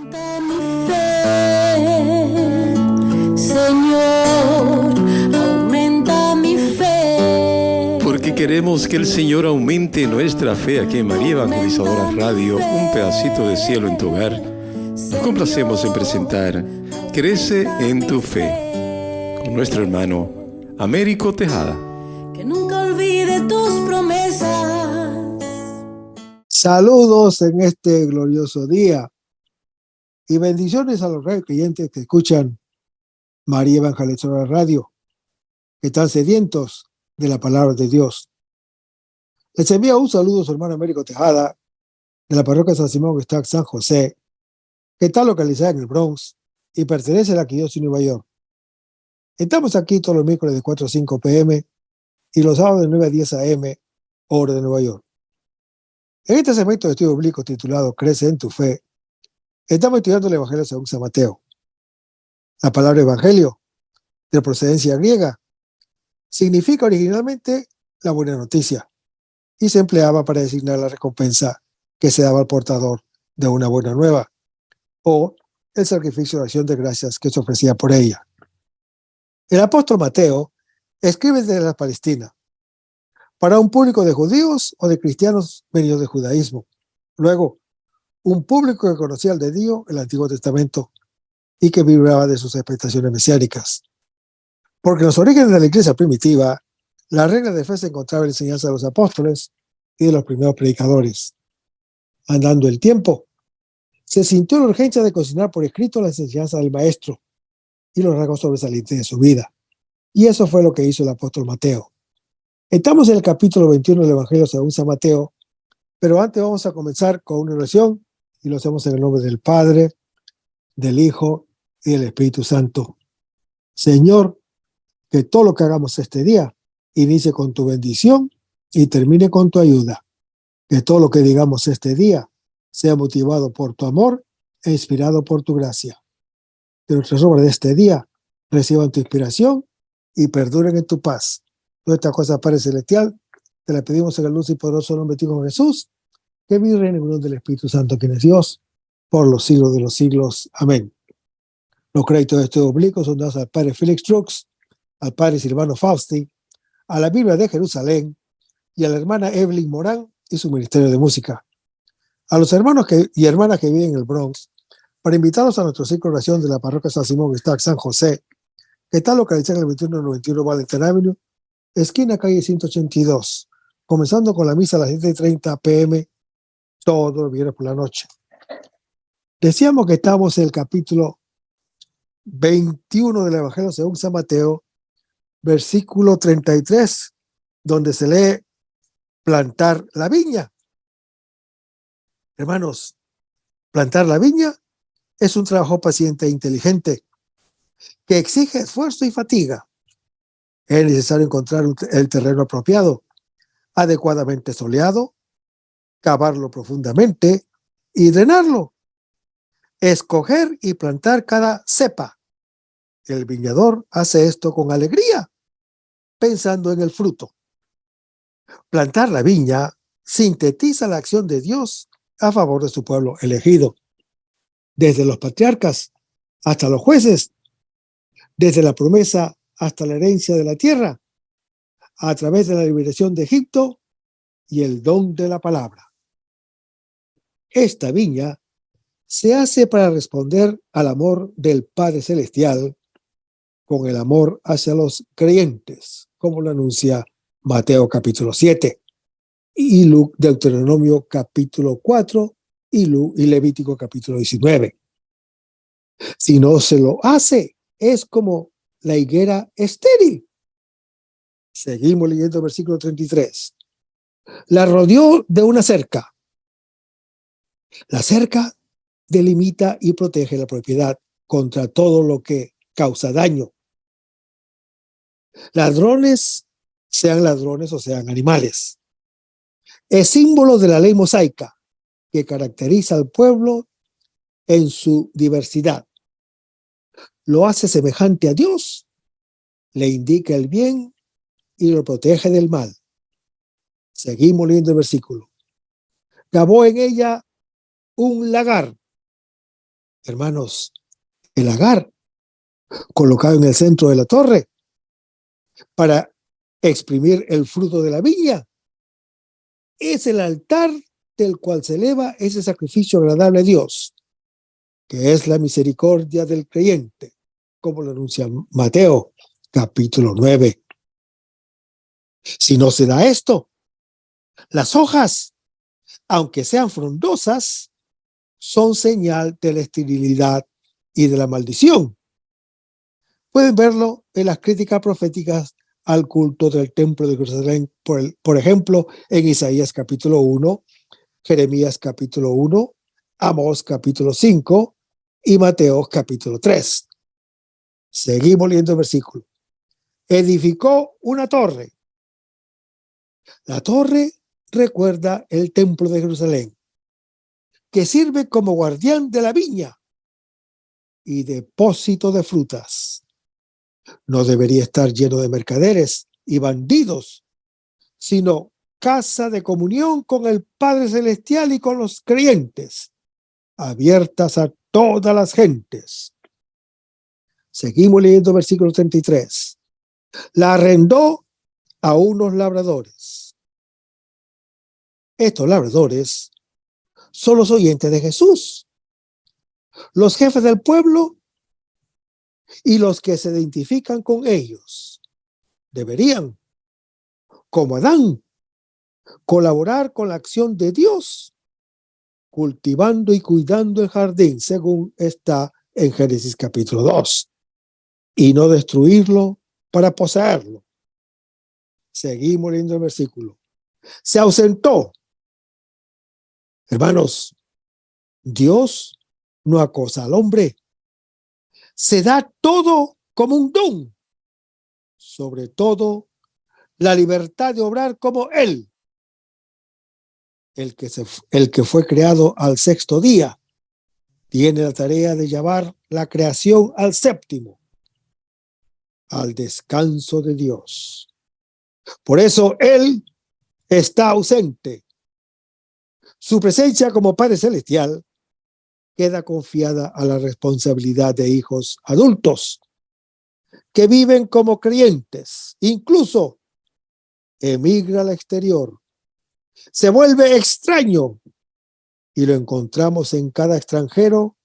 Aumenta mi fe, Señor, aumenta mi fe. Porque queremos que el Señor aumente nuestra fe aquí en María Evangelizadora Radio, un pedacito de cielo en tu hogar. Nos complacemos en presentar Crece en tu fe con nuestro hermano Américo Tejada. Que nunca olvide tus promesas. Saludos en este glorioso día y bendiciones a los creyentes que escuchan María Evangelizadora Radio, que están sedientos de la palabra de Dios. Les envío un saludo a su hermano Américo Tejada, de la parroquia San Simón que está en San José, que está localizada en el Bronx y pertenece a la Arquidiócesis de Nueva York. Estamos aquí todos los miércoles de 4 a 5 p.m. y los sábados de 9 a 10 a.m., hora de Nueva York. En este segmento de estudio bíblico titulado Crece en tu fe, estamos estudiando el Evangelio según San Mateo. La palabra evangelio, de procedencia griega, significa originalmente la buena noticia y se empleaba para designar la recompensa que se daba al portador de una buena nueva o el sacrificio de acción de gracias que se ofrecía por ella. El apóstol Mateo escribe desde la Palestina para un público de judíos o de cristianos venidos del judaísmo. Luego, un público que conocía al de Dios, el Antiguo Testamento, y que vibraba de sus expectaciones mesiánicas. Porque en los orígenes de la iglesia primitiva, la regla de fe se encontraba en la enseñanza de los apóstoles y de los primeros predicadores. Andando el tiempo, se sintió la urgencia de cocinar por escrito la enseñanza del maestro y los rasgos sobresalientes de su vida. Y eso fue lo que hizo el apóstol Mateo. Estamos en el capítulo 21 del Evangelio según San Mateo, pero antes vamos a comenzar con una oración y lo hacemos en el nombre del Padre, del Hijo y del Espíritu Santo. Señor, que todo lo que hagamos este día inicie con tu bendición y termine con tu ayuda. Que todo lo que digamos este día sea motivado por tu amor e inspirado por tu gracia. Que nuestras obras de este día reciban tu inspiración y perduren en tu paz. Nuestra cosa, Padre Celestial, te la pedimos en el luz y poderoso nombre de tu Hijo Jesús, que vive y reine en unión del Espíritu Santo, quien es Dios, por los siglos de los siglos. Amén. Los créditos de estudio bíblico son dados al Padre Félix Trux, al Padre Silvano Fausti, a la Biblia de Jerusalén y a la hermana Evelyn Morán y su ministerio de música. A los hermanos y hermanas que viven en el Bronx, para invitarlos a nuestro ciclo de oración de la parroquia San Simón que está en San José, que está localizada en el 2191 Valentine Avenue, esquina calle 182, comenzando con la misa a las 7:30 p.m. todos los viernes por la noche. Decíamos que estamos en el capítulo 21 del Evangelio según San Mateo, versículo 33, donde se lee plantar la viña. Hermanos, plantar la viña es un trabajo paciente e inteligente que exige esfuerzo y fatiga. Es necesario encontrar el terreno apropiado, adecuadamente soleado, cavarlo profundamente y drenarlo. Escoger y plantar cada cepa. El viñador hace esto con alegría, pensando en el fruto. Plantar la viña sintetiza la acción de Dios a favor de su pueblo elegido, desde los patriarcas hasta los jueces, desde la promesa hasta la herencia de la tierra, a través de la liberación de Egipto y el don de la palabra. Esta viña se hace para responder al amor del Padre Celestial con el amor hacia los creyentes, como lo anuncia Mateo capítulo 7, y Deuteronomio capítulo 4 y Levítico capítulo 19. Si no se lo hace, es como la higuera estéril. Seguimos leyendo el versículo 33. La rodeó de una cerca. La cerca delimita y protege la propiedad contra todo lo que causa daño. Ladrones, sean ladrones o sean animales. Es símbolo de la ley mosaica que caracteriza al pueblo en su diversidad. Lo hace semejante a Dios, le indica el bien y lo protege del mal. Seguimos leyendo el versículo. Cavó en ella un lagar. Hermanos, el lagar colocado en el centro de la torre para exprimir el fruto de la viña es el altar del cual se eleva ese sacrificio agradable a Dios, que es la misericordia del creyente, como lo anuncia Mateo, capítulo 9. Si no se da esto, las hojas, aunque sean frondosas, son señal de la esterilidad y de la maldición. Pueden verlo en las críticas proféticas al culto del templo de Jerusalén, por ejemplo, en Isaías capítulo 1, Jeremías capítulo 1, Amós capítulo 5 y Mateo capítulo 3. Seguimos leyendo el versículo. Edificó una torre. La torre recuerda el templo de Jerusalén, que sirve como guardián de la viña y depósito de frutas. No debería estar lleno de mercaderes y bandidos, sino casa de comunión con el Padre Celestial y con los creyentes, abiertas a todas las gentes. Seguimos leyendo versículo 33. La arrendó a unos labradores. Estos labradores son los oyentes de Jesús, los jefes del pueblo y los que se identifican con ellos. Deberían, como Adán, colaborar con la acción de Dios, cultivando y cuidando el jardín, según está en Génesis capítulo 2, y no destruirlo para poseerlo. Seguimos leyendo el versículo. Se ausentó. Hermanos, Dios no acosa al hombre. Se da todo como un don, sobre todo la libertad de obrar como Él, el que fue creado al sexto día, tiene la tarea de llevar la creación al séptimo, al descanso de Dios. Por eso Él está ausente. Su presencia como Padre Celestial queda confiada a la responsabilidad de hijos adultos que viven como creyentes, incluso emigra al exterior. Se vuelve extraño y lo encontramos en cada extranjero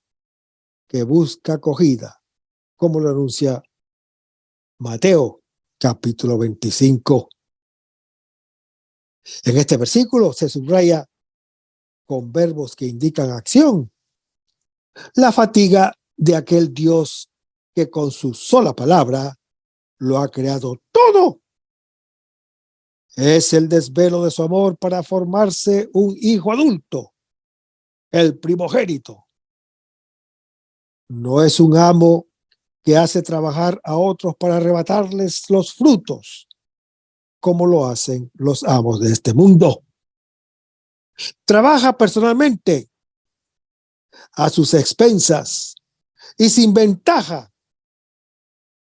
que busca acogida, como lo anuncia Mateo, capítulo 25. En este versículo se subraya con verbos que indican acción la fatiga de aquel Dios que con su sola palabra lo ha creado todo. Es el desvelo de su amor para formarse un hijo adulto, el primogénito. No es un amo que hace trabajar a otros para arrebatarles los frutos, como lo hacen los amos de este mundo. Trabaja personalmente, a sus expensas y sin ventaja.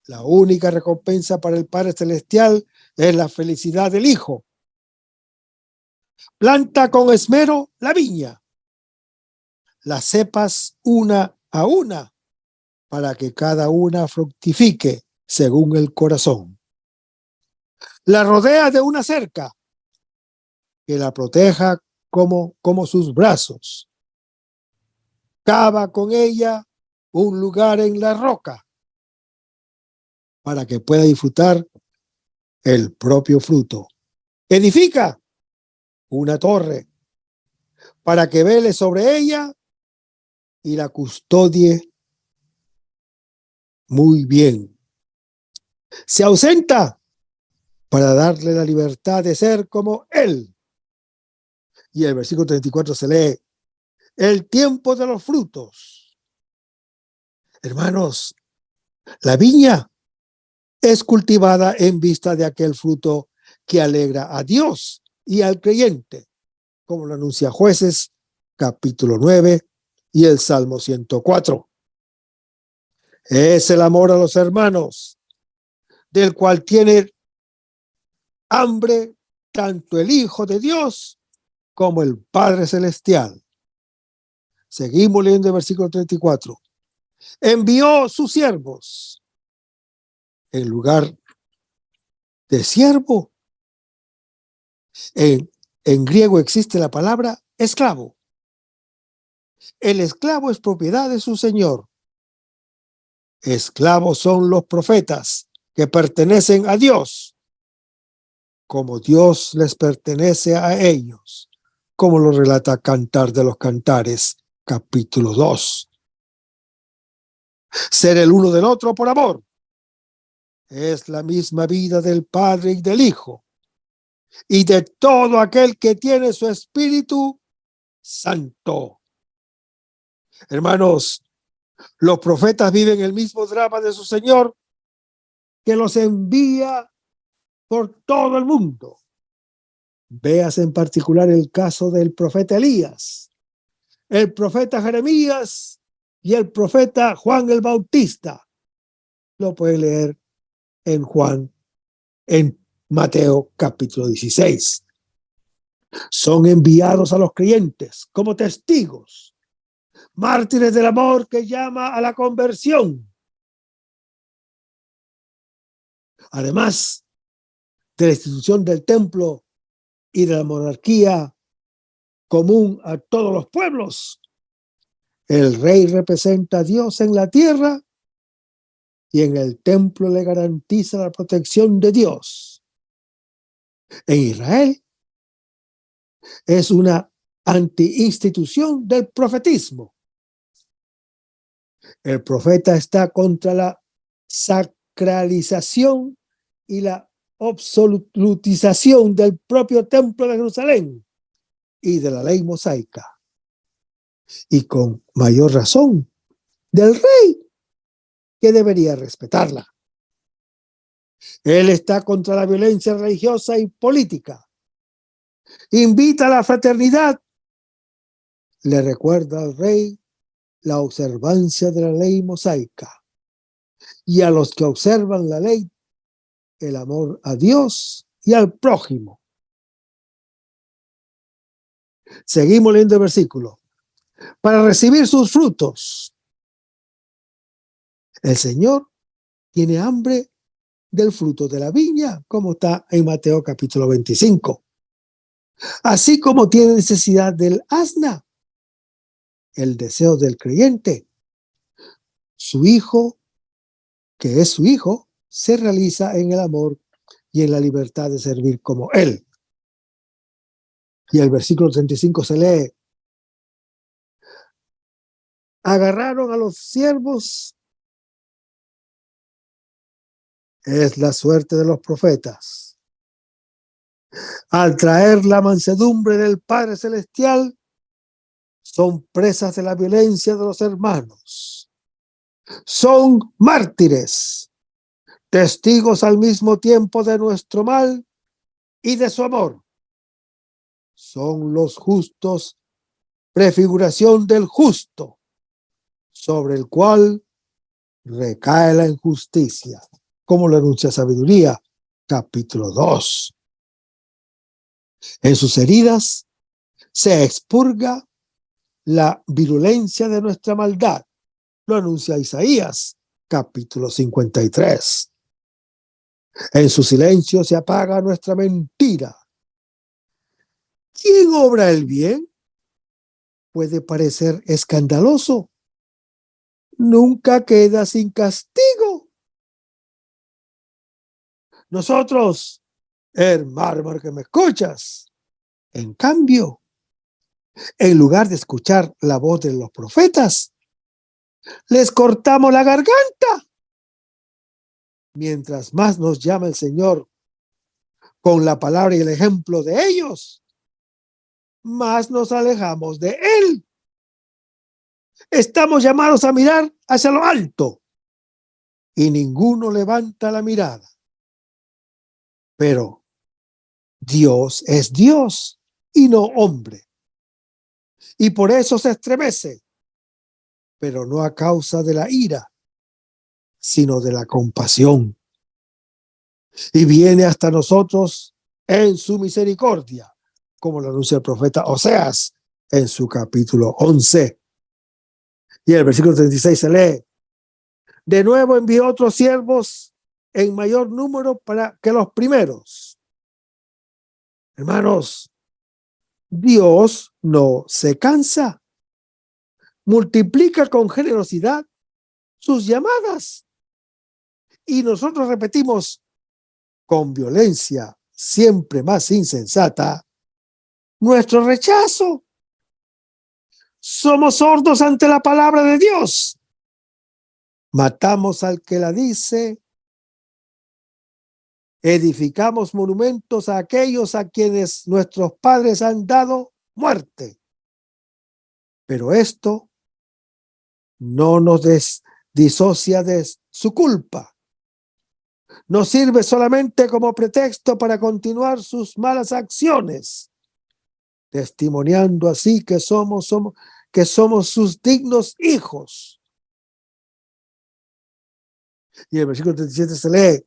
La única recompensa para el Padre Celestial es la felicidad del Hijo. Planta con esmero la viña, las cepas una a una, para que cada una fructifique según el corazón. La rodea de una cerca que la proteja como sus brazos. Cava con ella un lugar en la roca para que pueda disfrutar el propio fruto. Edifica una torre para que vele sobre ella y la custodie muy bien. Se ausenta para darle la libertad de ser como Él. Y el versículo 34 se lee: el tiempo de los frutos. Hermanos, la viña es cultivada en vista de aquel fruto que alegra a Dios y al creyente, como lo anuncia Jueces, capítulo 9 y el Salmo 104. Es el amor a los hermanos, del cual tiene hambre tanto el Hijo de Dios como el Padre Celestial. Seguimos leyendo el versículo 34. envió sus siervos. En lugar de siervo, en griego existe la palabra esclavo. El esclavo es propiedad de su señor. Esclavos son los profetas que pertenecen a Dios, como Dios les pertenece a ellos, como lo relata Cantar de los Cantares, capítulo 2. Ser el uno del otro por amor es la misma vida del Padre y del Hijo y de todo aquel que tiene su Espíritu Santo. Hermanos, los profetas viven el mismo drama de su Señor, que los envía por todo el mundo. Veas en particular el caso del profeta Elías, el profeta Jeremías y el profeta Juan el Bautista. Lo pueden leer en Mateo capítulo 16. Son enviados a los creyentes como testigos, mártires del amor que llama a la conversión. Además de la institución del templo y de la monarquía común a todos los pueblos, el rey representa a Dios en la tierra y en el templo le garantiza la protección de Dios. En Israel es una anti-institución del profetismo. El profeta está contra la sacralización y la absolutización del propio templo de Jerusalén y de la ley mosaica. Y con mayor razón del rey, que debería respetarla. Él está contra la violencia religiosa y política. Invita a la fraternidad. Le recuerda al rey la observancia de la ley mosaica. Y a los que observan la ley, el amor a Dios y al prójimo. Seguimos leyendo el versículo. Para recibir sus frutos. El Señor tiene hambre del fruto de la viña, como está en Mateo capítulo 25. Así como tiene necesidad del asna, el deseo del creyente. Su hijo, que es su hijo, se realiza en el amor y en la libertad de servir como él. Y el versículo 35 se lee: agarraron a los siervos. Es la suerte de los profetas. Al traer la mansedumbre del Padre Celestial, son presas de la violencia de los hermanos. Son mártires, testigos al mismo tiempo de nuestro mal y de su amor. Son los justos, prefiguración del justo, sobre el cual recae la injusticia, como lo anuncia Sabiduría, capítulo 2. En sus heridas se expurga la virulencia de nuestra maldad, lo anuncia Isaías, capítulo 53. En su silencio se apaga nuestra mentira. ¿Quién obra el bien? Puede parecer escandaloso. Nunca queda sin castigo. Nosotros, hermano que me escuchas, en cambio, en lugar de escuchar la voz de los profetas, les cortamos la garganta. Mientras más nos llama el Señor con la palabra y el ejemplo de ellos, más nos alejamos de Él. Estamos llamados a mirar hacia lo alto y ninguno levanta la mirada. Pero Dios es Dios y no hombre. Y por eso se estremece, pero no a causa de la ira, sino de la compasión. Y viene hasta nosotros en su misericordia, como lo anuncia el profeta Oseas en su capítulo 11. Y el versículo 36 se lee: De nuevo envió otros siervos en mayor número para que los primeros. Hermanos, Dios no se cansa. Multiplica con generosidad sus llamadas. Y nosotros repetimos con violencia siempre más insensata nuestro rechazo. Somos sordos ante la palabra de Dios. Matamos al que la dice. Edificamos monumentos a aquellos a quienes nuestros padres han dado muerte. Pero esto no nos disocia de su culpa. Nos sirve solamente como pretexto para continuar sus malas acciones, testimoniando así que somos sus dignos hijos. Y el versículo 37 se lee: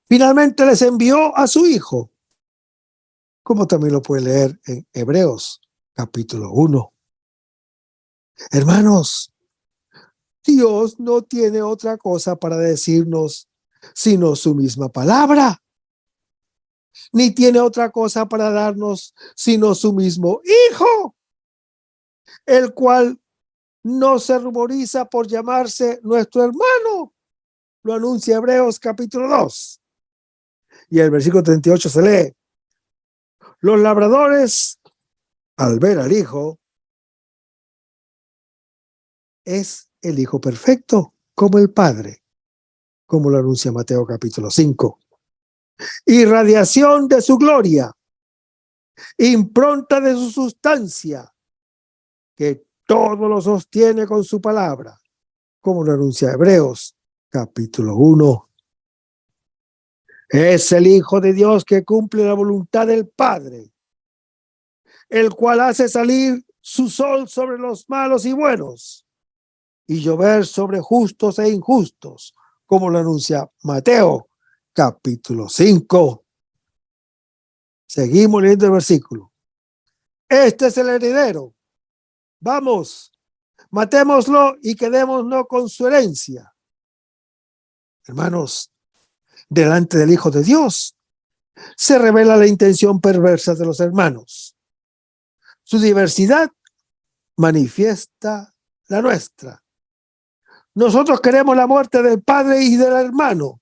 finalmente les envió a su hijo, como también lo puede leer en Hebreos capítulo 1. Hermanos, Dios no tiene otra cosa para decirnos sino su misma palabra, ni tiene otra cosa para darnos sino su mismo Hijo, el cual no se ruboriza por llamarse nuestro hermano. Lo anuncia Hebreos capítulo 2. Y el versículo 38 se lee: los labradores, al ver al Hijo, es el Hijo perfecto, como el Padre, como lo anuncia Mateo capítulo 5. Irradiación de su gloria, impronta de su sustancia, que todo lo sostiene con su palabra, como lo anuncia Hebreos capítulo 1. Es el Hijo de Dios que cumple la voluntad del Padre, el cual hace salir su sol sobre los malos y buenos, y llover sobre justos e injustos, como lo anuncia Mateo capítulo 5. Seguimos leyendo el versículo. Este es el heredero. Vamos, matémoslo y quedémonos con su herencia. Hermanos, delante del Hijo de Dios se revela la intención perversa de los hermanos. Su diversidad manifiesta la nuestra. Nosotros queremos la muerte del padre y del hermano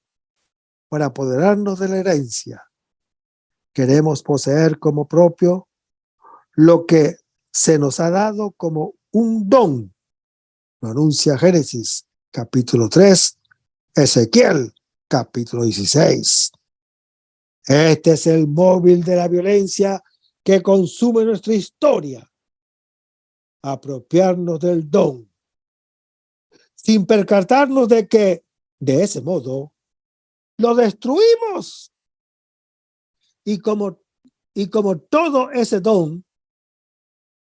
para apoderarnos de la herencia. Queremos poseer como propio lo que se nos ha dado como un don. Lo anuncia Génesis capítulo 3, Ezequiel capítulo 16. Este es el móvil de la violencia que consume nuestra historia. Apropiarnos del don, sin percatarnos de que, de ese modo, lo destruimos. Y como todo ese don,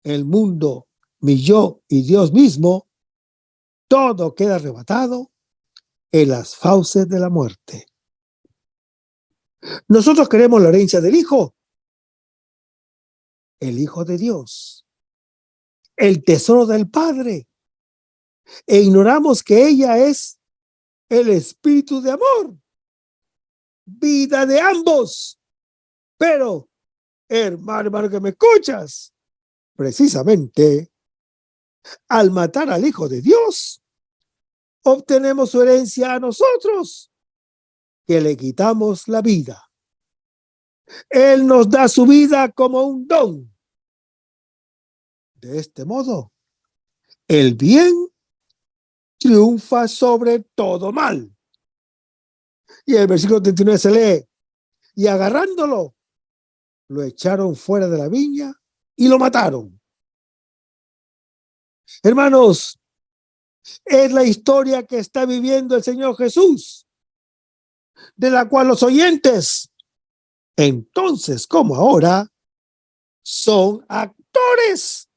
el mundo, mi yo y Dios mismo, todo queda arrebatado en las fauces de la muerte. Nosotros queremos la herencia del Hijo, el Hijo de Dios, el tesoro del Padre, e ignoramos que ella es el espíritu de amor, vida de ambos. Pero, hermano que me escuchas, precisamente al matar al Hijo de Dios, obtenemos su herencia a nosotros, que le quitamos la vida. Él nos da su vida como un don. De este modo, el bien triunfa sobre todo mal. Y el versículo 39 se lee: y agarrándolo, lo echaron fuera de la viña y lo mataron. Hermanos, es la historia que está viviendo el Señor Jesús, de la cual los oyentes, entonces como ahora, son actores.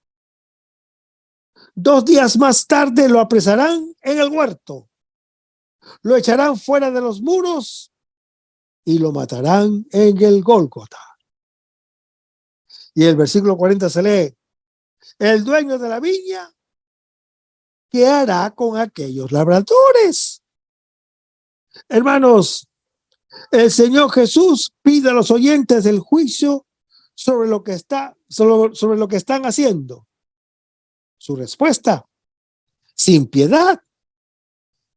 2 días más tarde lo apresarán en el huerto, lo echarán fuera de los muros y lo matarán en el Gólgota. Y el versículo 40 se lee: el dueño de la viña ¿qué hará con aquellos labradores? Hermanos, el Señor Jesús pide a los oyentes del juicio sobre lo que están haciendo. Su respuesta, sin piedad,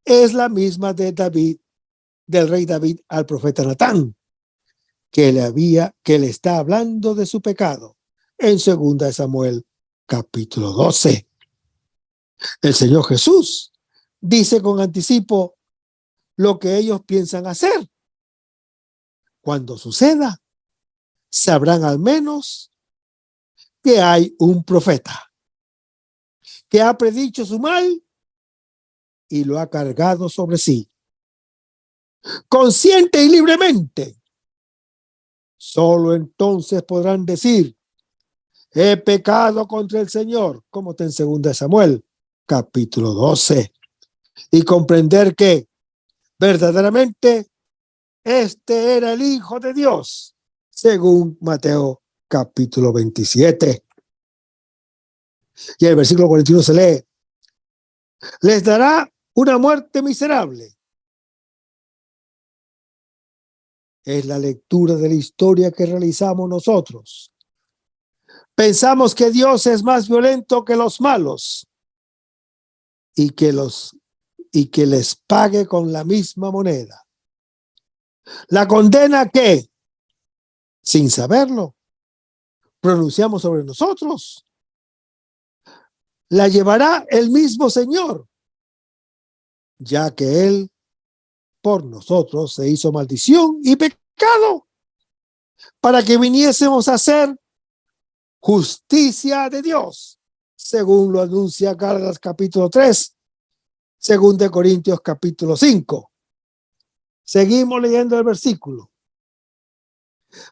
es la misma de David, del rey David al profeta Natán, que le está hablando de su pecado en 2 Samuel capítulo 12. El Señor Jesús dice con anticipo lo que ellos piensan hacer. Cuando suceda, sabrán al menos que hay un profeta que ha predicho su mal y lo ha cargado sobre sí, consciente y libremente. Solo entonces podrán decir: he pecado contra el Señor, como está en 2 Samuel capítulo 12, y comprender que verdaderamente este era el Hijo de Dios, según Mateo capítulo 27. Y el versículo 41 se lee: les dará una muerte miserable. Es la lectura de la historia que realizamos nosotros. Pensamos que Dios es más violento que los malos y que les pague con la misma moneda. La condena que, sin saberlo, pronunciamos sobre nosotros, la llevará el mismo Señor, ya que Él por nosotros se hizo maldición y pecado, para que viniésemos a hacer justicia de Dios, según lo anuncia Gálatas capítulo 3, 2 Corintios capítulo 5. Seguimos leyendo el versículo.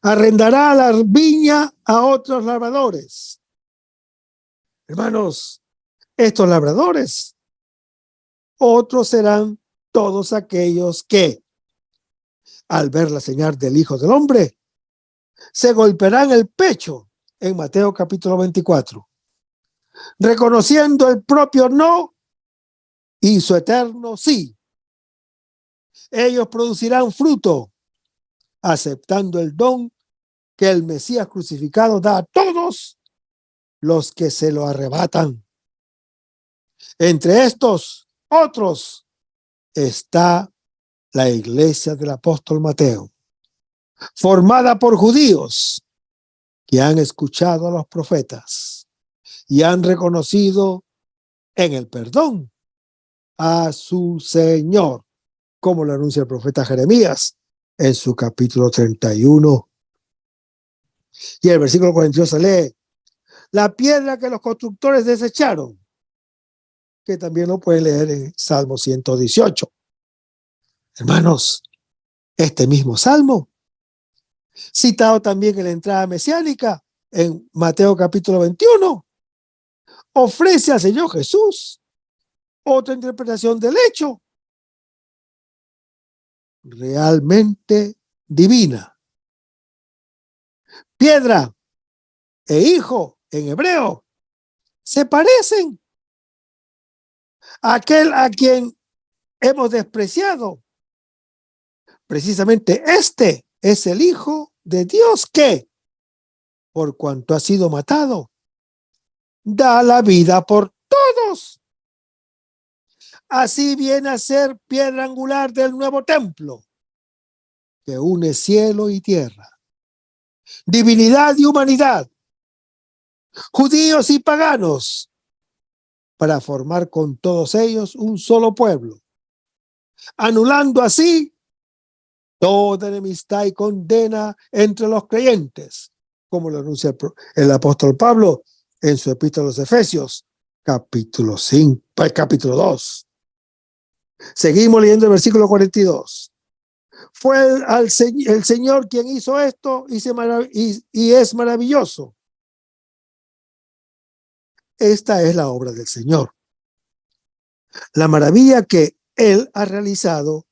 Arrendará la viña a otros labradores. Hermanos, estos labradores, otros serán todos aquellos que, al ver la señal del Hijo del Hombre, se golpearán el pecho en Mateo capítulo 24, reconociendo el propio no y su eterno sí. Ellos producirán fruto, aceptando el don que el Mesías crucificado da a todos los que se lo arrebatan. Entre estos otros está la iglesia del apóstol Mateo, formada por judíos que han escuchado a los profetas y han reconocido en el perdón a su Señor, como lo anuncia el profeta Jeremías en su capítulo 31. Y el versículo 42 se lee: la piedra que los constructores desecharon, que también lo pueden leer en Salmo 118. Hermanos, este mismo Salmo, citado también en la entrada mesiánica, en Mateo capítulo 21, ofrece al Señor Jesús otra interpretación del hecho realmente divina. Piedra e hijo en hebreo se parecen. Aquel a quien hemos despreciado, precisamente este es el Hijo de Dios que, por cuanto ha sido matado, da la vida por todos. Así viene a ser piedra angular del nuevo templo, que une cielo y tierra, divinidad y humanidad, judíos y paganos, para formar con todos ellos un solo pueblo, anulando así toda enemistad y condena entre los creyentes, como lo anuncia el apóstol Pablo en su epístola a los Efesios, capítulo 2. Seguimos leyendo el versículo 42. Fue el Señor quien hizo esto y es maravilloso. Esta es la obra del Señor, la maravilla que Él ha realizado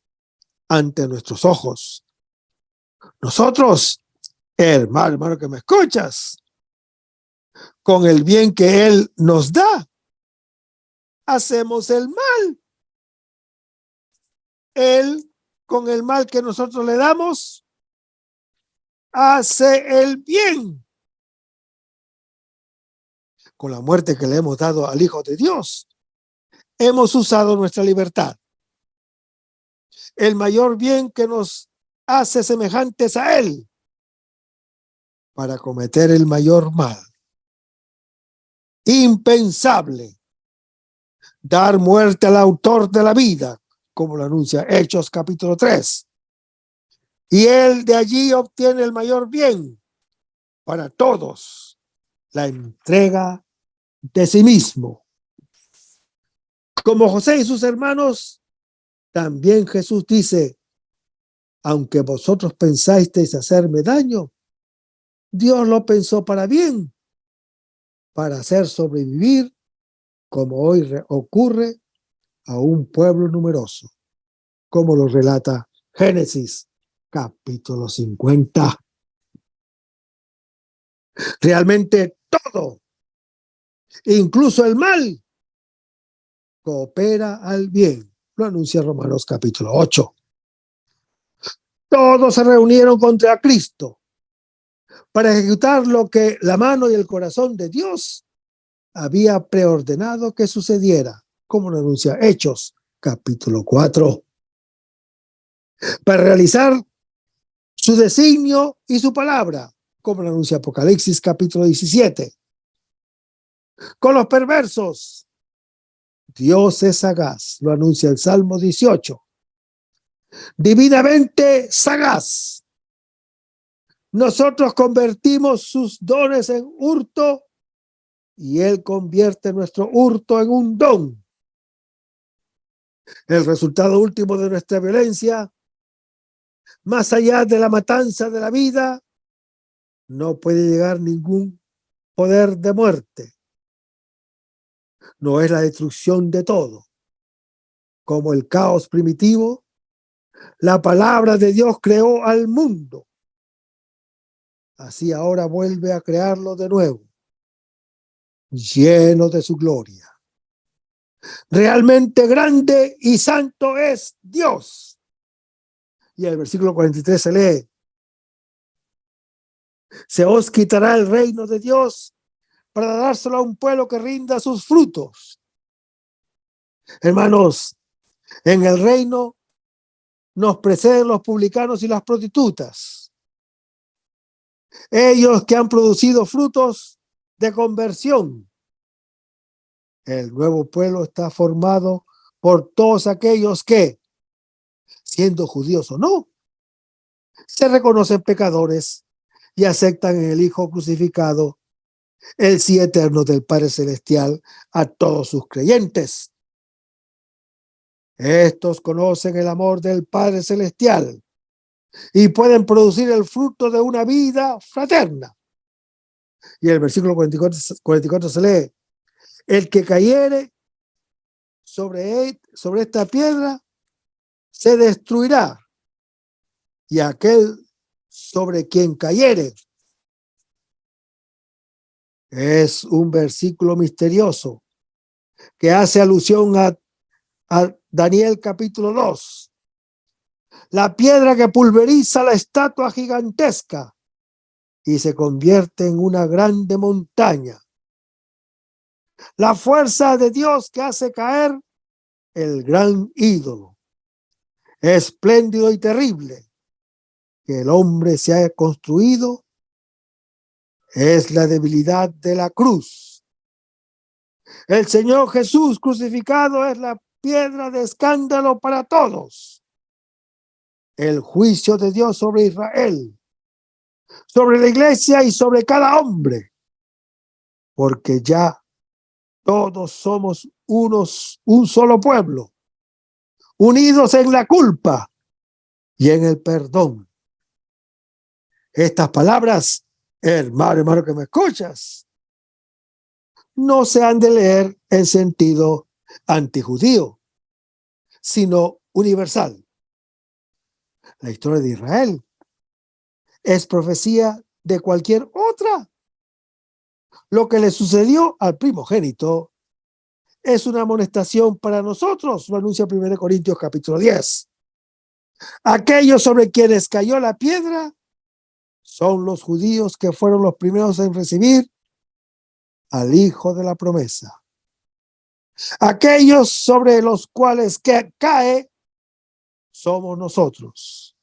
ante nuestros ojos. Nosotros, hermano que me escuchas, con el bien que Él nos da, hacemos el mal. Él, con el mal que nosotros le damos, hace el bien. Con la muerte que le hemos dado al Hijo de Dios, hemos usado nuestra libertad. El mayor bien que nos hace semejantes a Él para cometer el mayor mal. Impensable dar muerte al autor de la vida, como lo anuncia Hechos capítulo 3. Y Él de allí obtiene el mayor bien para todos, la entrega de sí mismo. Como José y sus hermanos, también Jesús dice, aunque vosotros pensasteis hacerme daño, Dios lo pensó para bien, para hacer sobrevivir, como hoy ocurre, a un pueblo numeroso, como lo relata Génesis capítulo 50. Realmente todo, incluso el mal, coopera al bien. Lo anuncia Romanos capítulo 8. Todos se reunieron contra Cristo para ejecutar lo que la mano y el corazón de Dios había preordenado que sucediera, como lo anuncia Hechos capítulo 4. Para realizar su designio y su palabra, como lo anuncia Apocalipsis capítulo 17. Con los perversos, Dios es sagaz, lo anuncia el Salmo 18. Divinamente sagaz. Nosotros convertimos sus dones en hurto y Él convierte nuestro hurto en un don. El resultado último de nuestra violencia, más allá de la matanza de la vida, no puede llegar ningún poder de muerte. No es la destrucción de todo. Como el caos primitivo, la palabra de Dios creó al mundo. Así ahora vuelve a crearlo de nuevo, lleno de su gloria. Realmente grande y santo es Dios. Y el versículo 43 se lee: se os quitará el reino de Dios para dárselo a un pueblo que rinda sus frutos. Hermanos, en el reino nos preceden los publicanos y las prostitutas. Ellos que han producido frutos de conversión. El nuevo pueblo está formado por todos aquellos que, siendo judíos o no, se reconocen pecadores y aceptan en el Hijo crucificado el sí eterno del Padre Celestial a todos sus creyentes. Estos conocen el amor del Padre Celestial y pueden producir el fruto de una vida fraterna. Y el versículo 44 se lee: el que cayere sobre esta piedra se destruirá, y aquel sobre quien cayere. Es un versículo misterioso que hace alusión a Daniel capítulo 2. La piedra que pulveriza la estatua gigantesca y se convierte en una grande montaña. La fuerza de Dios que hace caer el gran ídolo, espléndido y terrible, que el hombre se ha construido, es la debilidad de la cruz. El Señor Jesús crucificado es la piedra de escándalo para todos. El juicio de Dios sobre Israel, sobre la iglesia y sobre cada hombre, porque ya todos somos un solo pueblo, unidos en la culpa y en el perdón. Estas palabras, hermano que me escuchas, no se han de leer en sentido antijudío, sino universal. La historia de Israel es profecía de cualquier otra. Lo que le sucedió al primogénito es una amonestación para nosotros, lo anuncia 1 Corintios capítulo 10. Aquellos sobre quienes cayó la piedra son los judíos que fueron los primeros en recibir al Hijo de la promesa. Aquellos sobre los cuales cae somos nosotros,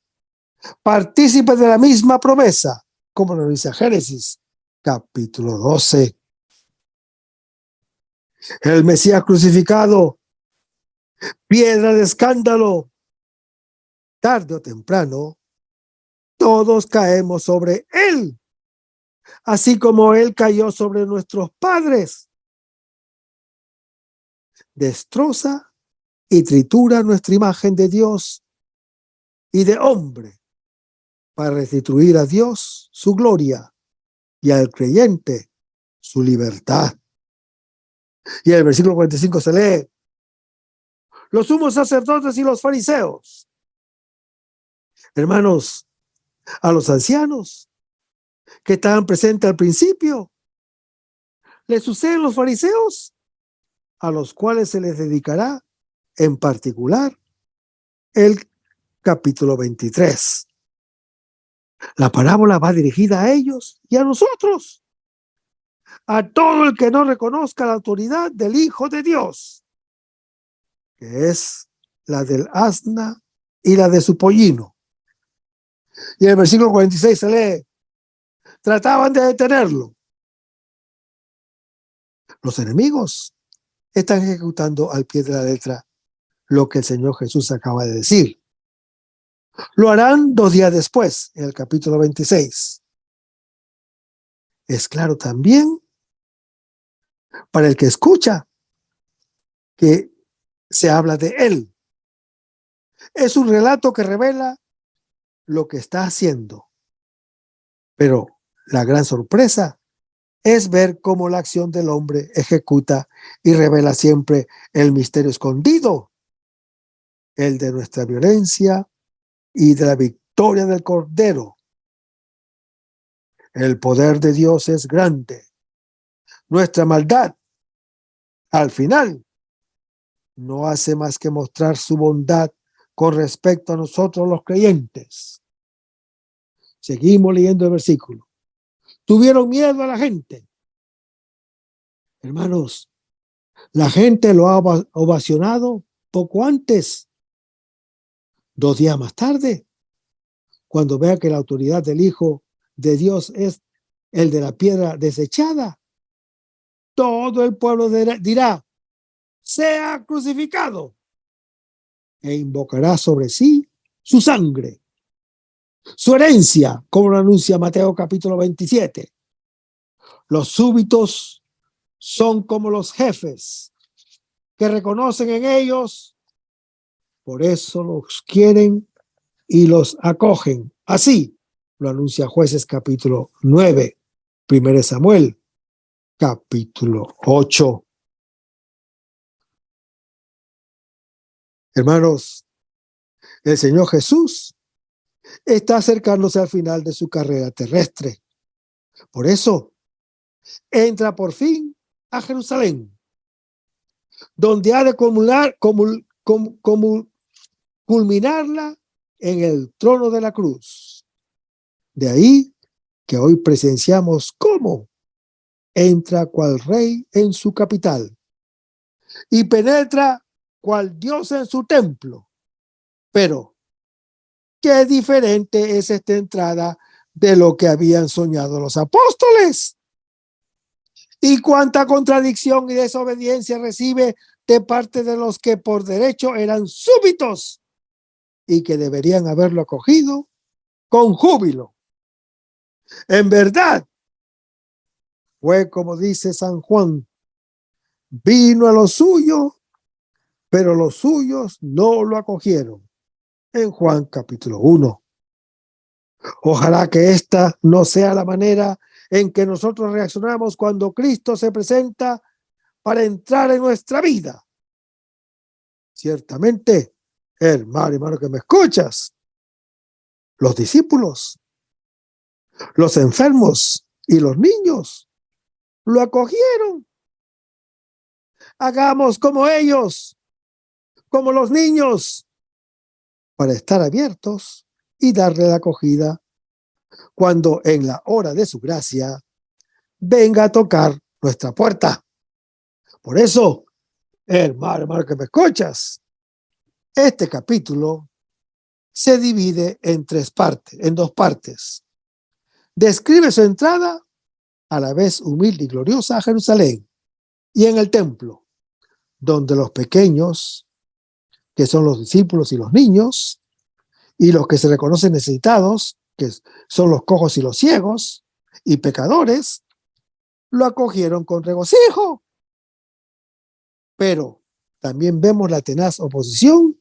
partícipes de la misma promesa, como lo dice Génesis capítulo 12. El Mesías crucificado, piedra de escándalo, tarde o temprano, todos caemos sobre él, así como él cayó sobre nuestros padres. Destroza y tritura nuestra imagen de Dios y de hombre para restituir a Dios su gloria y al creyente su libertad. Y en el versículo 45 se lee: los sumos sacerdotes y los fariseos, hermanos, a los ancianos que estaban presentes al principio, le suceden los fariseos, a los cuales se les dedicará en particular el capítulo 23. La parábola va dirigida a ellos y a nosotros, a todo el que no reconozca la autoridad del Hijo de Dios, que es la del asna y la de su pollino. Y en el versículo 46 se lee: trataban de detenerlo. Los enemigos están ejecutando al pie de la letra lo que el Señor Jesús acaba de decir. Lo harán 2 días después, en el capítulo 26. Es claro también para el que escucha que se habla de él. Es un relato que revela lo que está haciendo. Pero la gran sorpresa es ver cómo la acción del hombre ejecuta y revela siempre el misterio escondido, el de nuestra violencia y de la victoria del Cordero. El poder de Dios es grande. Nuestra maldad, al final, no hace más que mostrar su bondad con respecto a nosotros los creyentes. Seguimos leyendo el versículo. Tuvieron miedo a la gente. Hermanos, la gente lo ha ovacionado poco antes. 2 días más tarde, cuando vea que la autoridad del Hijo de Dios es el de la piedra desechada, todo el pueblo dirá: sea crucificado, e invocará sobre sí su sangre, su herencia, como lo anuncia Mateo capítulo 27. Los súbitos son como los jefes que reconocen en ellos, por eso los quieren y los acogen. Así lo anuncia Jueces capítulo 9, 1 Samuel capítulo 8. Hermanos, el Señor Jesús está acercándose al final de su carrera terrestre. Por eso, entra por fin a Jerusalén, donde ha de culminarla en el trono de la cruz. De ahí que hoy presenciamos cómo entra cual rey en su capital y penetra cual Dios en su templo. Pero qué diferente es esta entrada de lo que habían soñado los apóstoles. Y cuánta contradicción y desobediencia recibe de parte de los que por derecho eran súbitos y que deberían haberlo acogido con júbilo. En verdad, fue como dice San Juan: vino a lo suyo, pero los suyos no lo acogieron. En Juan capítulo 1. Ojalá que esta no sea la manera en que nosotros reaccionamos cuando Cristo se presenta para entrar en nuestra vida. Ciertamente, hermano que me escuchas, los discípulos, los enfermos y los niños lo acogieron. Hagamos como ellos, como los niños, para estar abiertos y darle la acogida cuando en la hora de su gracia venga a tocar nuestra puerta. Por eso, hermano que me escuchas, este capítulo se divide en dos partes. Describe su entrada, a la vez humilde y gloriosa, a Jerusalén y en el templo, donde los pequeños, que son los discípulos y los niños, y los que se reconocen necesitados, que son los cojos y los ciegos, y pecadores, lo acogieron con regocijo. Pero también vemos la tenaz oposición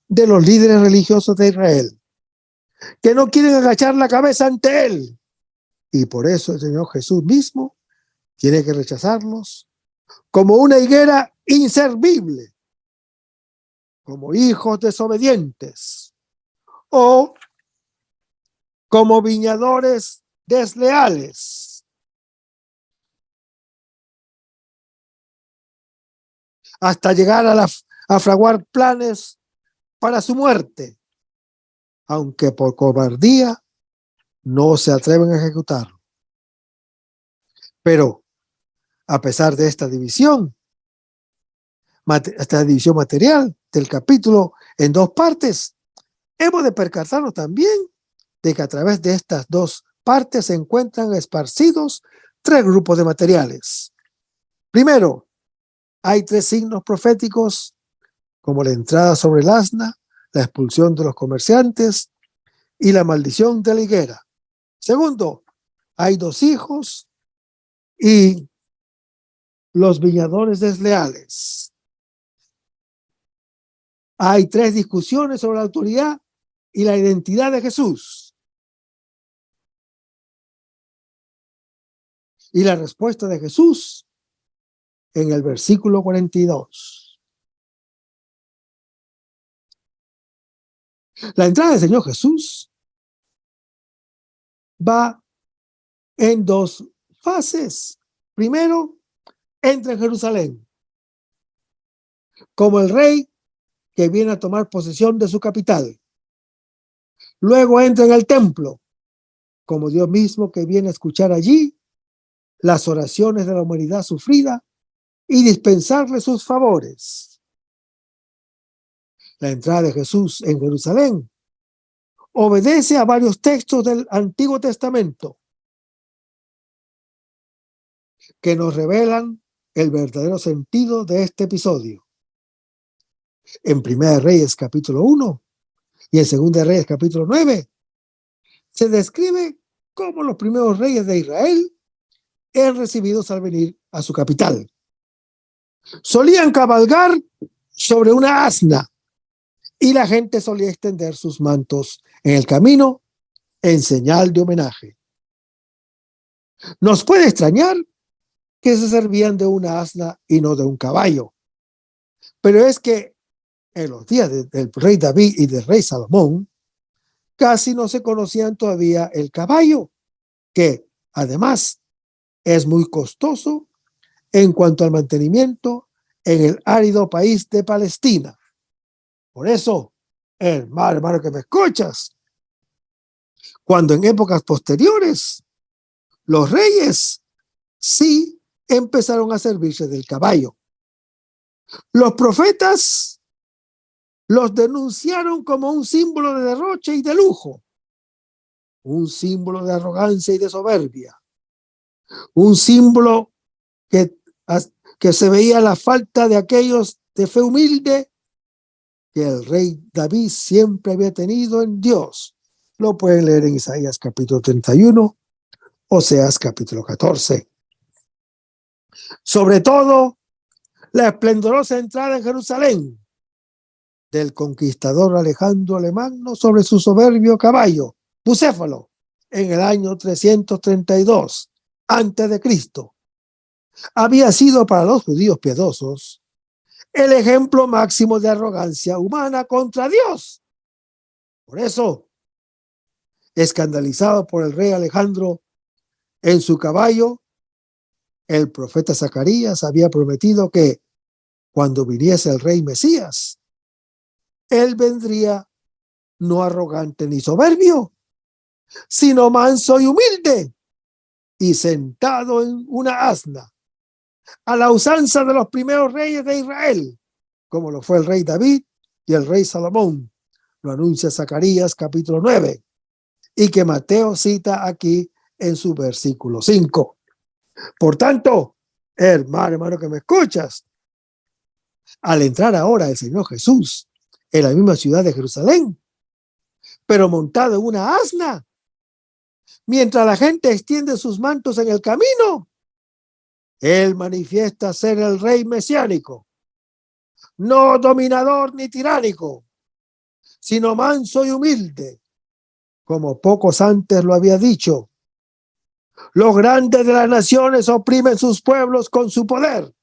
de los líderes religiosos de Israel, que no quieren agachar la cabeza ante él. Y por eso el Señor Jesús mismo tiene que rechazarlos como una higuera inservible, como hijos desobedientes o como viñadores desleales, hasta llegar a fraguar planes para su muerte, aunque por cobardía no se atreven a ejecutarlo. Pero a pesar de esta división material del capítulo en dos partes, hemos de percatarnos también de que a través de estas dos partes se encuentran esparcidos tres grupos de materiales. Primero, hay tres signos proféticos, como la entrada sobre el asna, la expulsión de los comerciantes y la maldición de la higuera. Segundo, hay dos hijos y los viñadores desleales. Hay tres discusiones sobre la autoridad y la identidad de Jesús. Y la respuesta de Jesús en el versículo 42. La entrada del Señor Jesús va en dos fases. Primero, entra en Jerusalén como el rey que viene a tomar posesión de su capital. Luego entra en el templo como Dios mismo que viene a escuchar allí las oraciones de la humanidad sufrida y dispensarle sus favores. La entrada de Jesús en Jerusalén obedece a varios textos del Antiguo Testamento que nos revelan el verdadero sentido de este episodio. En Primera de Reyes capítulo 1 y en Segunda de Reyes capítulo 9 se describe cómo los primeros reyes de Israel eran recibidos al venir a su capital. Solían cabalgar sobre una asna y la gente solía extender sus mantos en el camino en señal de homenaje. Nos puede extrañar que se servían de una asna y no de un caballo, pero es que en los días del rey David y del rey Salomón casi no se conocían todavía el caballo, que además es muy costoso en cuanto al mantenimiento en el árido país de Palestina. Por eso, hermano que me escuchas, cuando en épocas posteriores los reyes sí empezaron a servirse del caballo, los profetas los denunciaron como un símbolo de derroche y de lujo, un símbolo de arrogancia y de soberbia, un símbolo que se veía la falta de aquellos de fe humilde que el rey David siempre había tenido en Dios. Lo pueden leer en Isaías capítulo 31, Oseas capítulo 14. Sobre todo, la esplendorosa entrada en Jerusalén del conquistador Alejandro el Magno sobre su soberbio caballo, Bucéfalo, en el año 332 antes de Cristo, había sido para los judíos piadosos el ejemplo máximo de arrogancia humana contra Dios. Por eso, escandalizado por el rey Alejandro en su caballo, el profeta Zacarías había prometido que cuando viniese el rey Mesías, él vendría no arrogante ni soberbio, sino manso y humilde, y sentado en una asna, a la usanza de los primeros reyes de Israel, como lo fue el rey David y el rey Salomón. Lo anuncia Zacarías capítulo 9, y que Mateo cita aquí en su versículo 5. Por tanto, hermano que me escuchas, al entrar ahora el Señor Jesús en la misma ciudad de Jerusalén, pero montado en una asna, mientras la gente extiende sus mantos en el camino, él manifiesta ser el rey mesiánico, no dominador ni tiránico, sino manso y humilde, como pocos antes lo había dicho. Los grandes de las naciones oprimen sus pueblos con su poder,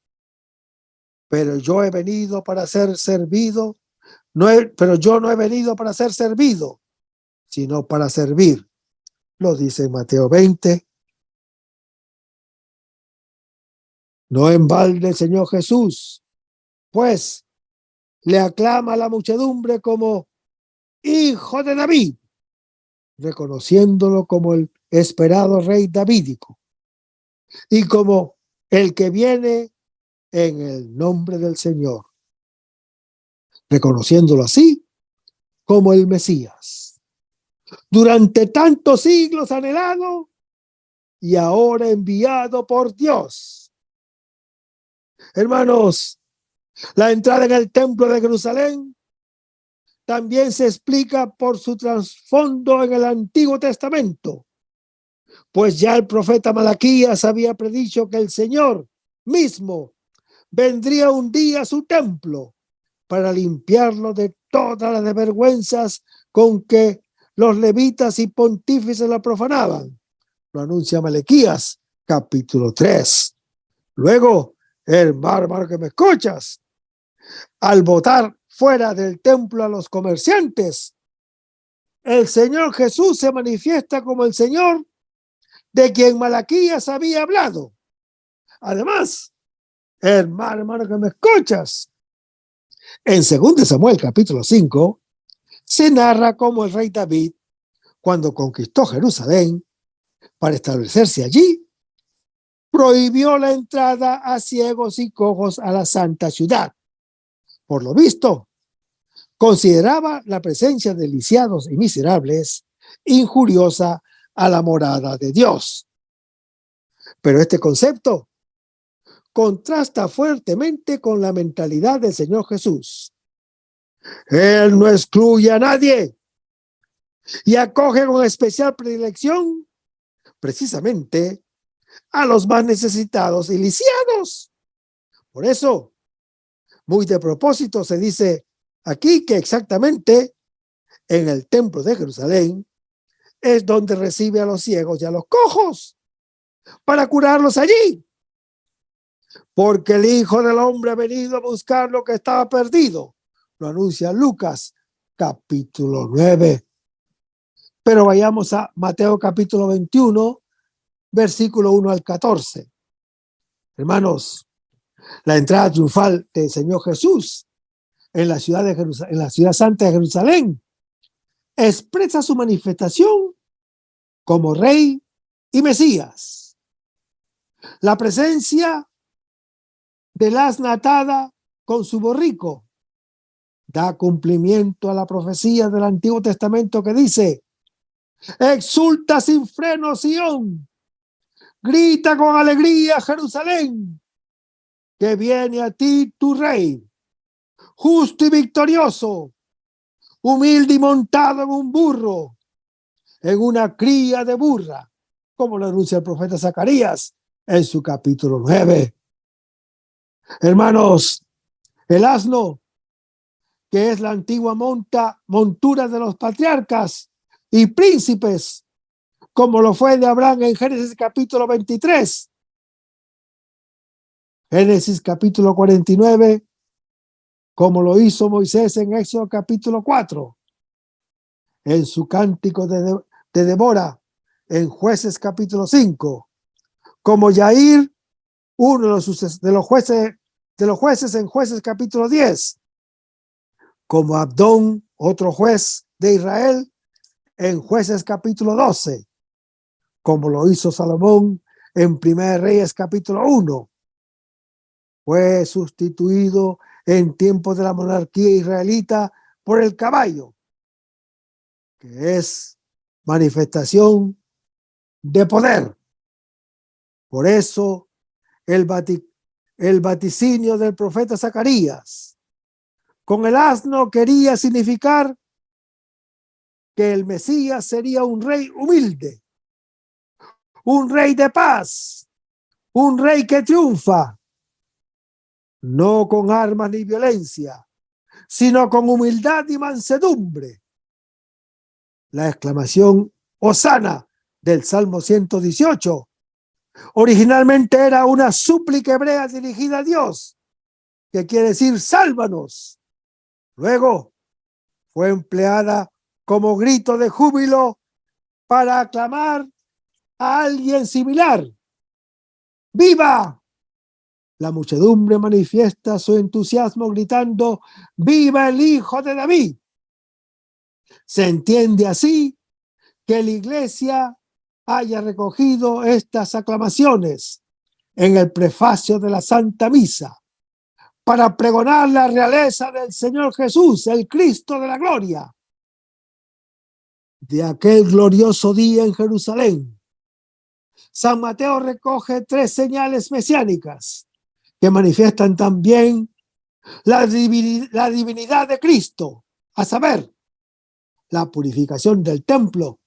pero yo he venido para ser servido, pero yo no he venido para ser servido, sino para servir. Lo dice en Mateo 20. No en balde el Señor Jesús, pues, le aclama a la muchedumbre como hijo de David, reconociéndolo como el esperado rey davídico y como el que viene en el nombre del Señor, reconociéndolo así como el Mesías, durante tantos siglos anhelado y ahora enviado por Dios. Hermanos, la entrada en el templo de Jerusalén también se explica por su trasfondo en el Antiguo Testamento, pues ya el profeta Malaquías había predicho que el Señor mismo vendría un día a su templo para limpiarlo de todas las desvergüenzas con que los levitas y pontífices la profanaban. Lo anuncia Malaquías, capítulo 3. Luego, hermano que me escuchas, al botar fuera del templo a los comerciantes, el Señor Jesús se manifiesta como el Señor de quien Malaquías había hablado. Además, hermano que me escuchas, en 2 Samuel capítulo 5 se narra cómo el rey David, cuando conquistó Jerusalén para establecerse allí, prohibió la entrada a ciegos y cojos a la santa ciudad. Por lo visto, consideraba la presencia de lisiados y miserables injuriosa a la morada de Dios. Pero este concepto contrasta fuertemente con la mentalidad del Señor Jesús. Él no excluye a nadie y acoge con especial predilección precisamente a los más necesitados y lisiados. Por eso, muy de propósito se dice aquí que exactamente en el templo de Jerusalén es donde recibe a los ciegos y a los cojos para curarlos allí. Porque el Hijo del Hombre ha venido a buscar lo que estaba perdido. Lo anuncia Lucas, capítulo 9. Pero vayamos a Mateo, capítulo 21, versículo 1 al 14. Hermanos, la entrada triunfal del Señor Jesús en la ciudad de Jerusalén, en la ciudad santa de Jerusalén, expresa su manifestación como Rey y Mesías. La presencia del asna atada con su borrico da cumplimiento a la profecía del Antiguo Testamento que dice: exulta sin freno Sión, grita con alegría Jerusalén, que viene a ti tu rey, justo y victorioso, humilde y montado en un burro, en una cría de burra, como lo anuncia el profeta Zacarías en su capítulo 9. Hermanos, el asno, que es la antigua montura de los patriarcas y príncipes, como lo fue de Abraham en Génesis capítulo 23, Génesis capítulo 49, como lo hizo Moisés en Éxodo capítulo 4, en su cántico de Débora en Jueces capítulo 5, como Yair, uno de los jueces de los jueces en Jueces capítulo 10, como Abdón, otro juez de Israel, en Jueces capítulo 12, como lo hizo Salomón en 1 Reyes capítulo 1. Fue sustituido en tiempos de la monarquía israelita por el caballo, que es manifestación de poder. Por eso el vaticinio del profeta Zacarías con el asno quería significar que el Mesías sería un rey humilde, un rey de paz, un rey que triunfa, no con armas ni violencia, sino con humildad y mansedumbre. La exclamación Hosana del Salmo 118 originalmente era una súplica hebrea dirigida a Dios, que quiere decir sálvanos. Luego fue empleada como grito de júbilo para aclamar a alguien similar. ¡Viva! La muchedumbre manifiesta su entusiasmo gritando: ¡Viva el Hijo de David! Se entiende así que la Iglesia haya recogido estas aclamaciones en el prefacio de la Santa Misa para pregonar la realeza del Señor Jesús, el Cristo de la gloria. De aquel glorioso día en Jerusalén, San Mateo recoge 3 señales mesiánicas que manifiestan también la divinidad de Cristo, a saber, la purificación del templo,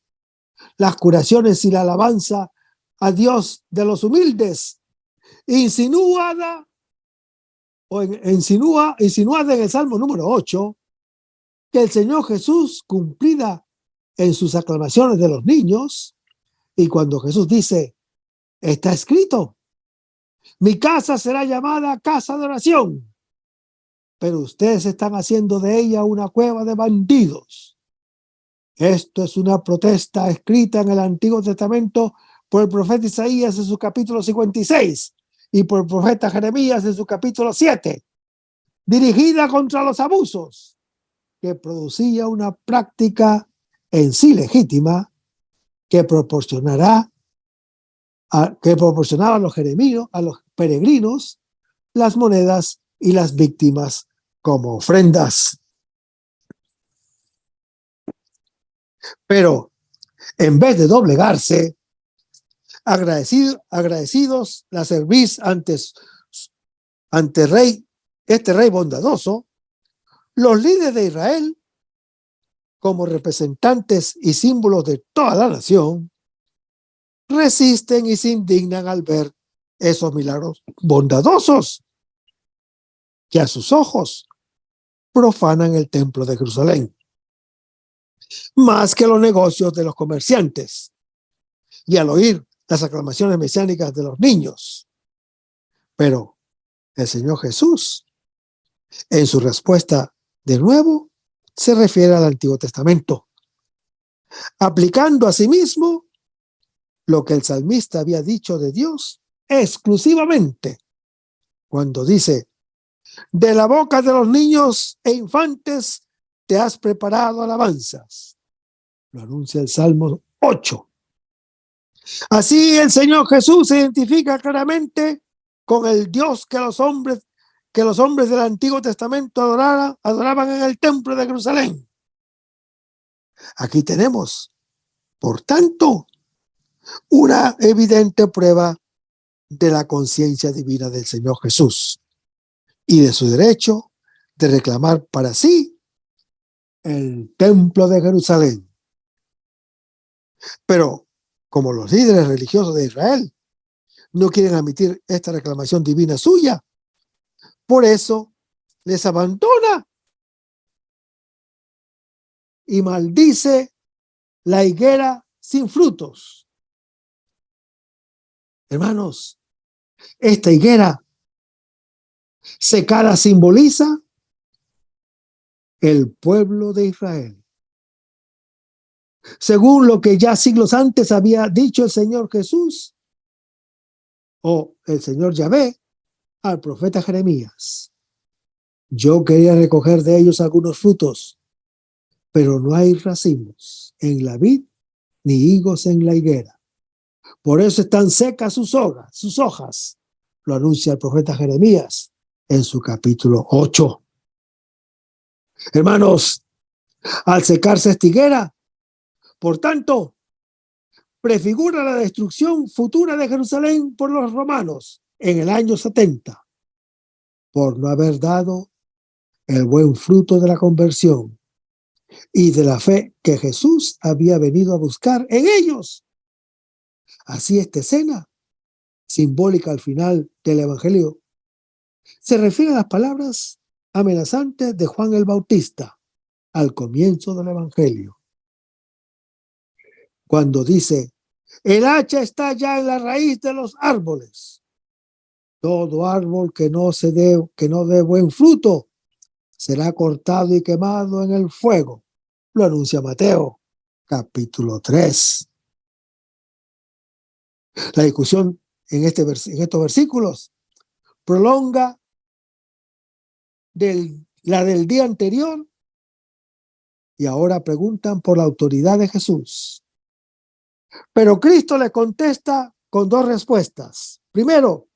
las curaciones y la alabanza a Dios de los humildes, insinuada en el Salmo número 8, que el Señor Jesús cumplida en sus aclamaciones de los niños, y cuando Jesús dice: está escrito, mi casa será llamada casa de oración, pero ustedes están haciendo de ella una cueva de bandidos. Esto es una protesta escrita en el Antiguo Testamento por el profeta Isaías en su capítulo 56 y por el profeta Jeremías en su capítulo 7, dirigida contra los abusos que producía una práctica en sí legítima que proporcionaba a los peregrinos las monedas y las víctimas como ofrendas. Pero en vez de doblegarse, agradecidos la cerviz ante este rey bondadoso, los líderes de Israel, como representantes y símbolos de toda la nación, resisten y se indignan al ver esos milagros bondadosos que a sus ojos profanan el templo de Jerusalén, más que los negocios de los comerciantes, y al oír las aclamaciones mesiánicas de los niños. Pero el Señor Jesús, en su respuesta, de nuevo, se refiere al Antiguo Testamento, aplicando a sí mismo lo que el salmista había dicho de Dios exclusivamente, cuando dice: de la boca de los niños e infantes te has preparado alabanzas. Lo anuncia el Salmo 8. Así el Señor Jesús se identifica claramente con el Dios que los hombres del Antiguo Testamento adoraban en el templo de Jerusalén. Aquí tenemos, por tanto, una evidente prueba de la conciencia divina del Señor Jesús y de su derecho de reclamar para sí el templo de Jerusalén. Pero como los líderes religiosos de Israel no quieren admitir esta reclamación divina suya, por eso les abandona y maldice la higuera sin frutos. Hermanos, esta higuera secada simboliza el pueblo de Israel. Según lo que ya siglos antes había dicho el Señor Jesús, o el Señor Yahvé, al profeta Jeremías: yo quería recoger de ellos algunos frutos, pero no hay racimos en la vid ni higos en la higuera. Por eso están secas sus hojas, lo anuncia el profeta Jeremías en su capítulo 8. Hermanos, al secarse esta higuera, por tanto, prefigura la destrucción futura de Jerusalén por los romanos en el año 70, por no haber dado el buen fruto de la conversión y de la fe que Jesús había venido a buscar en ellos. Así, esta escena, simbólica al final del Evangelio, se refiere a las palabras amenazantes de Juan el Bautista al comienzo del Evangelio, cuando dice: el hacha está ya en la raíz de los árboles. Todo árbol que no dé buen fruto será cortado y quemado en el fuego. Lo anuncia Mateo, capítulo 3. La discusión en estos versículos prolonga la del día anterior, y ahora preguntan por la autoridad de Jesús. Pero Cristo le contesta con dos respuestas. Primero,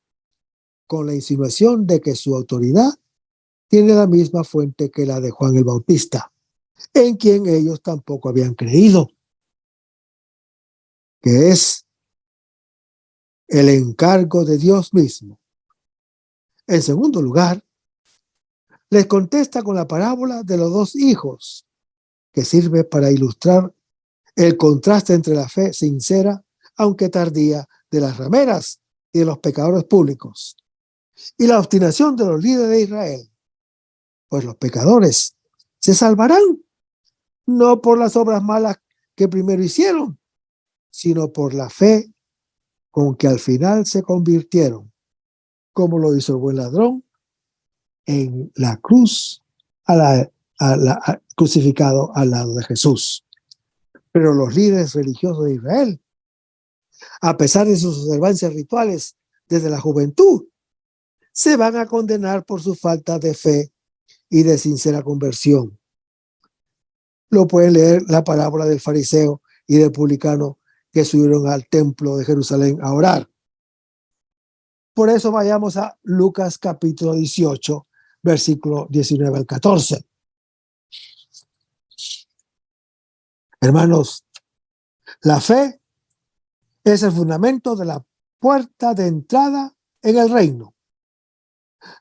con la insinuación de que su autoridad tiene la misma fuente que la de Juan el Bautista, en quien ellos tampoco habían creído, que es el encargo de Dios mismo. En segundo lugar, les contesta con la parábola de los dos hijos, que sirve para ilustrar el contraste entre la fe sincera, aunque tardía, de las rameras y de los pecadores públicos, y la obstinación de los líderes de Israel. Pues los pecadores se salvarán no por las obras malas que primero hicieron, sino por la fe con que al final se convirtieron, como lo hizo el buen ladrón en la cruz, crucificado al lado de Jesús. Pero los líderes religiosos de Israel, a pesar de sus observancias rituales desde la juventud, se van a condenar por su falta de fe y de sincera conversión. Lo pueden leer la parábola del fariseo y del publicano que subieron al templo de Jerusalén a orar. Por eso vayamos a Lucas capítulo 18, versículo 19 al 14. Hermanos, la fe es el fundamento de la puerta de entrada en el reino.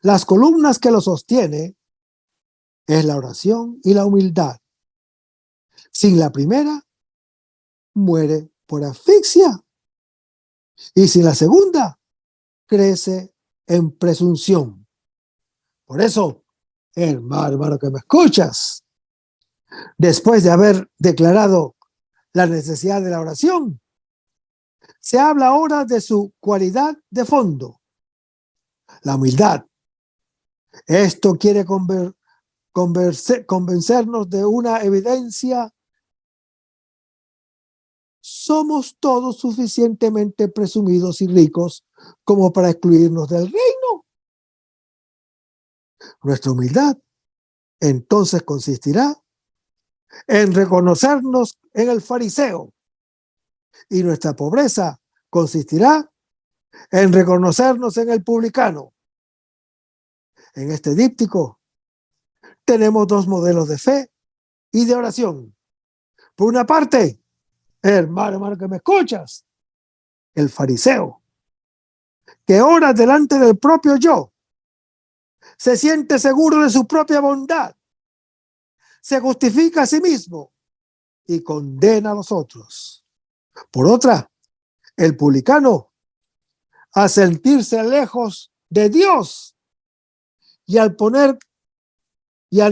Las columnas que lo sostiene es la oración y la humildad. Sin la primera, muere por asfixia, y sin la segunda, crece en presunción. Por eso, hermano que me escuchas, después de haber declarado la necesidad de la oración, se habla ahora de su cualidad de fondo, la humildad. Esto quiere convencernos de una evidencia: somos todos suficientemente presumidos y ricos como para excluirnos del reino. Nuestra humildad entonces consistirá en reconocernos en el fariseo, y nuestra pobreza consistirá en reconocernos en el publicano. En este díptico tenemos dos modelos de fe y de oración. Por una parte, hermano que me escuchas, el fariseo, que ora delante del propio yo, se siente seguro de su propia bondad, se justifica a sí mismo y condena a los otros. Por otra, el publicano, al sentirse lejos de Dios y al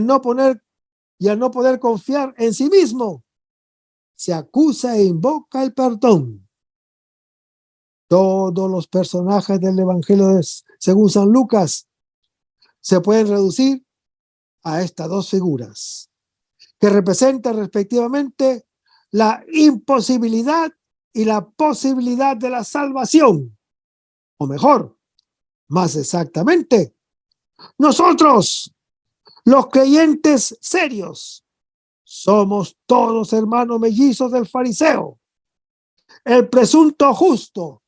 no poder confiar en sí mismo, se acusa e invoca el perdón. Todos los personajes del Evangelio según San Lucas se pueden reducir a estas dos figuras, que representan respectivamente la imposibilidad y la posibilidad de la salvación, o mejor, Más exactamente, nosotros, los creyentes serios, somos todos hermanos mellizos del fariseo, el presunto justo,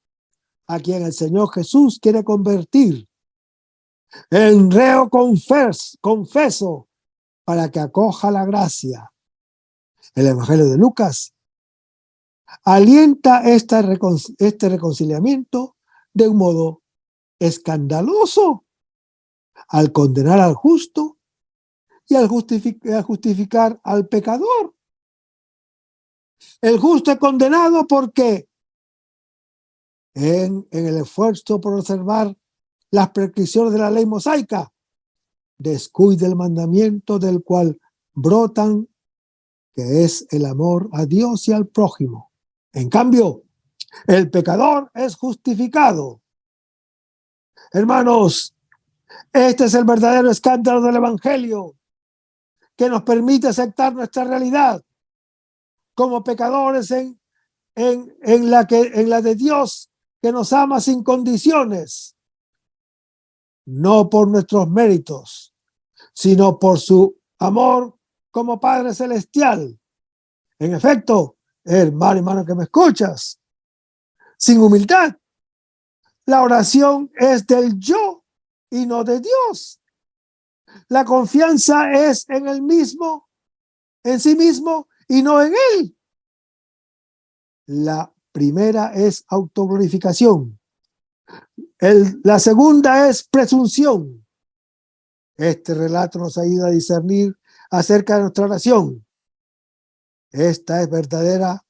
a quien el Señor Jesús quiere convertir en reo confeso para que acoja la gracia. El Evangelio de Lucas alienta este reconciliamiento de un modo escandaloso al condenar al justo y al justificar al pecador. El justo es condenado porque en el esfuerzo por observar las prescripciones de la ley mosaica descuida el mandamiento del cual brotan, que es el amor a Dios y al prójimo. En cambio, el pecador es justificado. Hermanos, este es el verdadero escándalo del Evangelio, que nos permite aceptar nuestra realidad como pecadores en la de Dios, que nos ama sin condiciones, no por nuestros méritos, sino por su amor como Padre Celestial. En efecto, hermano que me escuchas, sin humildad, la oración es del yo y no de Dios. La confianza es en el mismo, en sí mismo y no en él. La primera es autoglorificación. La segunda es presunción. Este relato nos ayuda a discernir acerca de nuestra oración. Esta es verdadera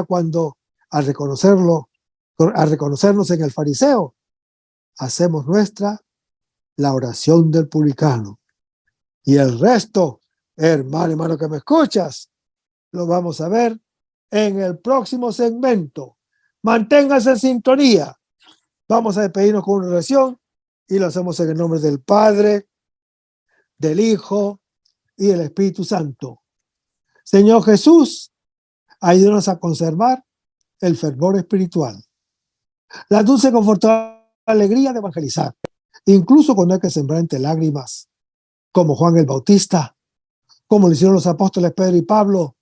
cuando al reconocernos en el fariseo, hacemos nuestra la oración del publicano. Y el resto, hermano que me escuchas, lo vamos a ver en el próximo segmento. Manténgase en sintonía. Vamos a despedirnos con una oración y lo hacemos en el nombre del Padre, del Hijo y del Espíritu Santo. Señor Jesús, ayúdanos a conservar el fervor espiritual, la dulce y confortable alegría de evangelizar, incluso cuando hay que sembrar entre lágrimas, como Juan el Bautista, como lo hicieron los apóstoles Pedro y Pablo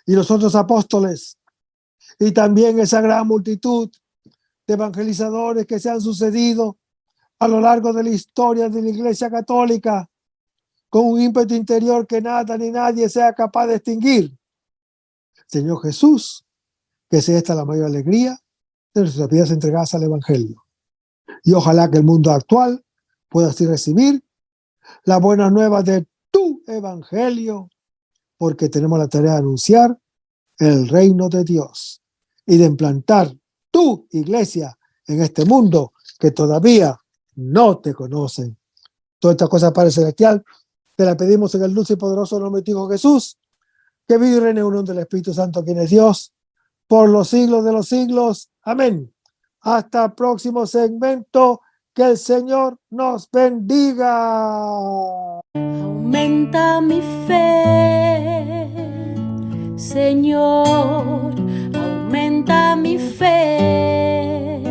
y los otros apóstoles, y también esa gran multitud de evangelizadores que se han sucedido a lo largo de la historia de la Iglesia Católica, con un ímpetu interior que nada ni nadie sea capaz de extinguir. Señor Jesús, que sea esta la mayor alegría de nuestras vidas entregadas al Evangelio. Y ojalá que el mundo actual pueda así recibir la buena nueva de tu Evangelio, porque tenemos la tarea de anunciar el reino de Dios y de implantar tu iglesia en este mundo que todavía no te conocen. Todas estas cosas, Padre Celestial, te las pedimos en el dulce y poderoso nombre de tu Hijo Jesús, que vive y reina en unión del Espíritu Santo, quien es Dios, por los siglos de los siglos. Amén. Hasta el próximo segmento. Que el Señor nos bendiga. Aumenta mi fe, Señor, aumenta mi fe.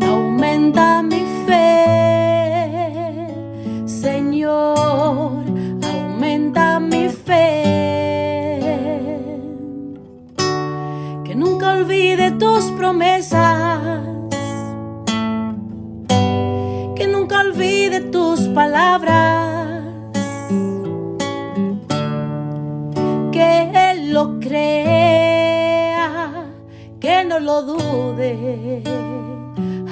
Aumenta mi fe, Señor, aumenta mi fe. Que nunca olvide tus promesas, que nunca olvide tus palabras, que Él lo crea, que no lo dude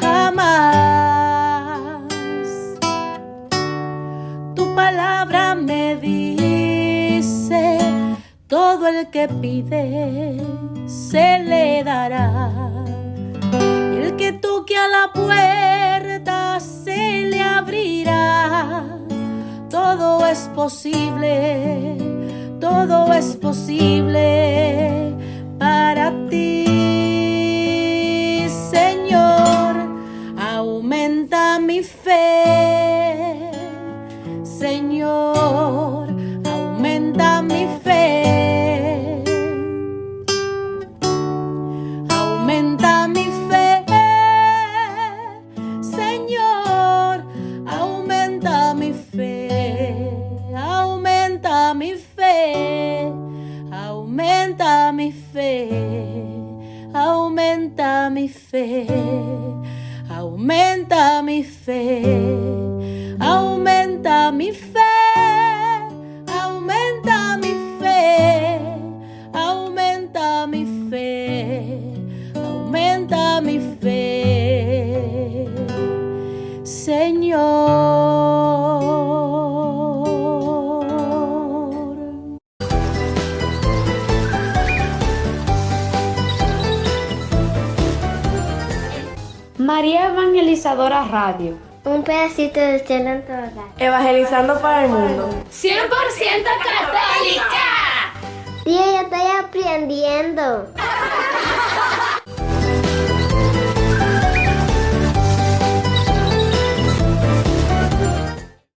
jamás. Tu palabra me dice, todo el que pide se le dará, y el que toque a la puerta se le abrirá. Todo es posible para ti, Señor. Aumenta mi fe, Señor, aumenta mi fe. Aumenta fe, aumenta mi fe, aumenta mi fe, aumenta mi fe, aumenta mi fe, aumenta mi fe, Señor. María Evangelizadora Radio. Un pedacito de cielo en tu hogar. Evangelizando para el mundo. 100% católica. Tía, yo estoy aprendiendo.